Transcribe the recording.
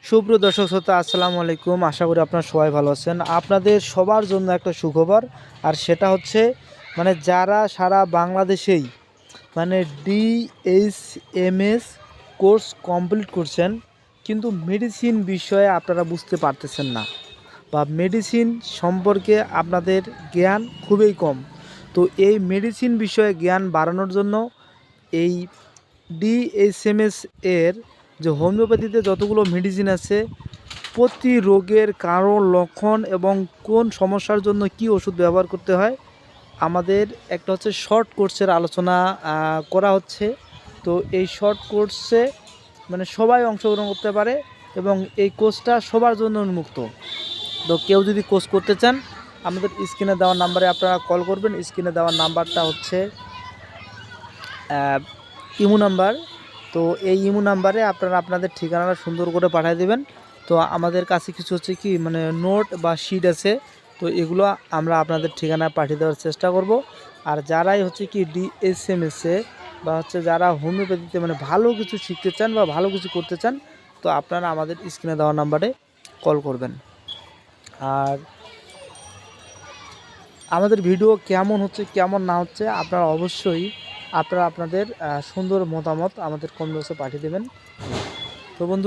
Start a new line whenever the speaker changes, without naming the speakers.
সুপ্রিয় দর্শক শ্রোতা, আসসালামু আলাইকুম। আশা করি আপনারা সবাই ভালো আছেন। আপনাদের সবার জন্য একটা সুখবর, আর সেটা হচ্ছে যারা সারা বাংলাদেশেই DHMS কোর্স কমপ্লিট করছেন, কিন্তু মেডিসিন বিষয়ে আপনারা বুঝতে পারতেছেন না বা মেডিসিন সম্পর্কে আপনাদের জ্ঞান খুবই কম। তো এই মেডিসিন বিষয়ে জ্ঞান বাড়ানোর জন্য এই DHMS এর যে হোমিওপ্যাথিতে যতগুলো মেডিসিন আছে, প্রতি রোগের কারণ, লক্ষণ এবং কোন সমস্যার জন্য কি ওষুধ ব্যবহার করতে হয়, আমাদের একটা হচ্ছে শর্ট কোর্সের আলোচনা করা হচ্ছে। তো এই শর্ট কোর্সে সবাই অংশগ্রহণ করতে পারে এবং এই কোর্সটা সবার জন্য উন্মুক্ত। তো কেউ যদি কোর্স করতে চান, আমাদের স্ক্রিনে দেওয়া নাম্বারে আপনারা কল করবেন। স্ক্রিনে দেওয়ার নাম্বারটা হচ্ছে ইমো নাম্বার। তো এই ইমো নাম্বারে আপনারা আপনাদের ঠিকানাটা সুন্দর করে পাঠিয়ে দেবেন। তো আমাদের কাছে কিছু হচ্ছে কি নোট বা শিট আছে, তো এগুলো আমরা আপনাদের ঠিকানায় পাঠিয়ে দেওয়ার চেষ্টা করব। আর যারাই হচ্ছে কি DHMS-এ বা যারা হোমিওপ্যাথিতে ভালো কিছু শিখতে চান বা ভালো কিছু করতে চান, তো আপনারা আমাদের স্ক্রিনে দেওয়া নাম্বারে কল করবেন। আর আমাদের ভিডিও কেমন হচ্ছে কেমন না হচ্ছে আপনারা অবশ্যই আপনাদের সুন্দর মতামত আমাদের কমেন্ট বক্সে পাঠিয়ে দেবেন। তো বন্ধু,